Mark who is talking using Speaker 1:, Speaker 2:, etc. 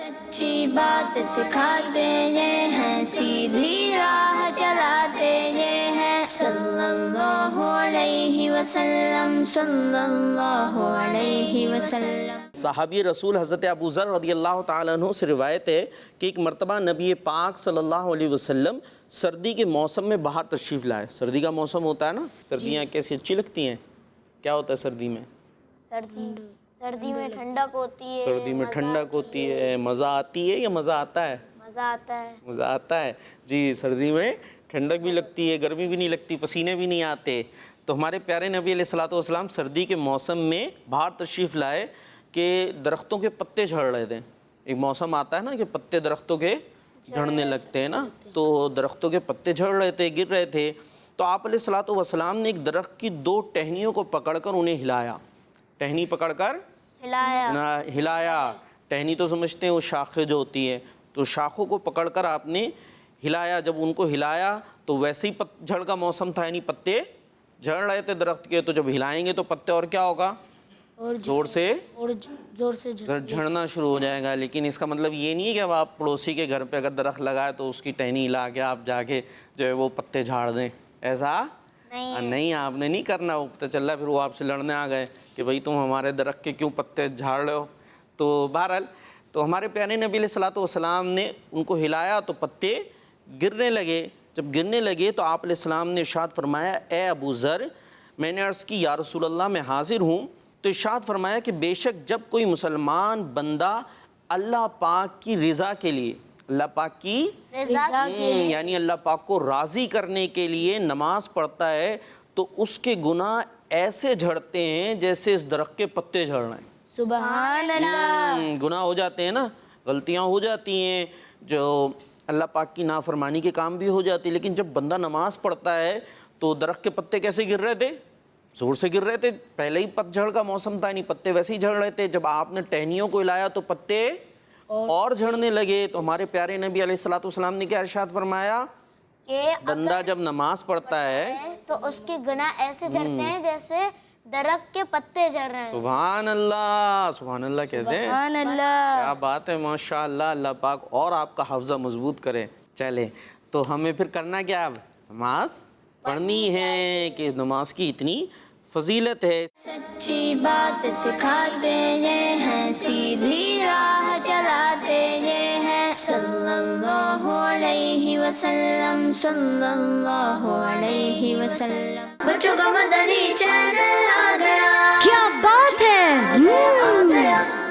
Speaker 1: سچی بات سکھاتے یہ ہیں، سیدھی راہ چلاتے یہ ہیں، صلی اللہ علیہ وسلم، صلی اللہ علیہ وسلم۔
Speaker 2: صحابی رسول حضرت ابو ذر رضی اللہ تعالیٰ عنہ سے روایت ہے کہ ایک مرتبہ نبی پاک صلی اللہ علیہ وسلم سردی کے موسم میں باہر تشریف لائے۔ سردی کا موسم ہوتا ہے نا، سردیاں کیسی اچھی لگتی ہیں؟ کیا ہوتا ہے سردی میں؟
Speaker 3: سردی میں ٹھنڈک ہوتی ہے،
Speaker 2: سردی میں ٹھنڈک ہوتی ہے، مزہ آتی ہے یا مزہ آتا ہے؟
Speaker 3: مزہ آتا ہے۔
Speaker 2: مزہ آتا ہے جی۔ سردی میں ٹھنڈک بھی لگتی ہے، گرمی بھی نہیں لگتی، پسینے بھی نہیں آتے۔ تو ہمارے پیارے نبی علیہ الصلوۃ والسلام سردی کے موسم میں باہر تشریف لائے کہ درختوں کے پتے جھڑ رہے تھے۔ ایک موسم آتا ہے نا کہ پتے درختوں کے جھڑنے لگتے ہیں نا، تو درختوں کے پتے جھڑ رہے تھے، گر رہے تھے۔ تو آپ علیہ الصلوۃ والسلام نے ایک درخت کی 2 ٹہنیوں کو پکڑ کر انہیں ہلایا۔ ٹہنی پکڑ کر ہلایا۔ ٹہنی تو سمجھتے ہیں وہ شاخیں جو ہوتی ہیں، تو شاخوں کو پکڑ کر آپ نے ہلایا۔ جب ان کو ہلایا تو ویسے ہی جھڑ کا موسم تھا، یعنی پتے جھڑ رہے تھے درخت کے، تو جب ہلائیں گے تو پتے اور کیا ہوگا؟ زور سے جھڑنا شروع ہو جائے گا۔ لیکن اس کا مطلب یہ نہیں ہے کہ اب آپ پڑوسی کے گھر پہ اگر درخت لگائے تو اس کی ٹہنی ہلا کے آپ جا کے جو ہے وہ پتے جھاڑ دیں، ایسا نہیں، آپ نے نہیں کرنا۔ وہ پتہ چل رہا ہے پھر وہ آپ سے لڑنے آ گئے کہ بھائی تم ہمارے درخت کے کیوں پتے جھاڑ رہے ہو۔ تو بہرحال تو ہمارے پیارے نبی علیہ الصلوۃ والسلام نے ان کو ہلایا تو پتے گرنے لگے۔ جب گرنے لگے تو آپ علیہ السلام نے ارشاد فرمایا، اے ابو ذر، میں نے عرض کی یا رسول اللہ میں حاضر ہوں۔ تو ارشاد فرمایا کہ بے شک جب کوئی مسلمان بندہ اللہ پاک کی رضا کے لیے، اللہ پاک کی رضا یعنی اللہ پاک کو راضی کرنے کے لیے نماز پڑھتا ہے تو اس کے گناہ ایسے جھڑتے ہیں جیسے اس درخت کے پتے جھڑ رہے ہیں۔
Speaker 3: سبحان اللہ۔
Speaker 2: گناہ ہو جاتے ہیں نا، غلطیاں ہو جاتی ہیں، جو اللہ پاک کی نافرمانی کے کام بھی ہو جاتی ہیں، لیکن جب بندہ نماز پڑھتا ہے تو درخت کے پتے کیسے گر رہے تھے؟ زور سے گر رہے تھے۔ پہلے ہی پت جھڑ کا موسم تھا، یعنی پتے ویسے ہی جھڑ رہے تھے۔ جب آپ نے ٹہنیوں کو ہلایا تو پتے اور جھڑنے لگے۔ تو ہمارے پیارے نبی علیہ الصلوۃ والسلام نے کیا ارشاد فرمایا کہ بندہ جب نماز پڑھتا ہے
Speaker 3: تو اس کے گناہ ایسے جھڑتے ہیں جیسے درخت کے پتے جھڑ رہے ہیں۔
Speaker 2: سبحان اللہ، سبحان اللہ کہتے ہیں۔
Speaker 3: سبحان اللہ،
Speaker 2: کیا بات ہے، ماشاءاللہ، اللہ پاک اور آپ کا حافظہ مضبوط کرے۔ چلیں تو ہمیں پھر کرنا کیا؟ اب نماز پڑھنی ہے کہ نماز کی اتنی فضیلت ہے۔
Speaker 1: سچی بات سکھاتے یہ ہیں، سیدھی راہ چلاتے یہ ہیں، صلی اللہ علیہ وسلم، صلی اللہ علیہ وسلم۔ بچوں کا مدنی چینل آ گیا،
Speaker 4: کیا بات ہے!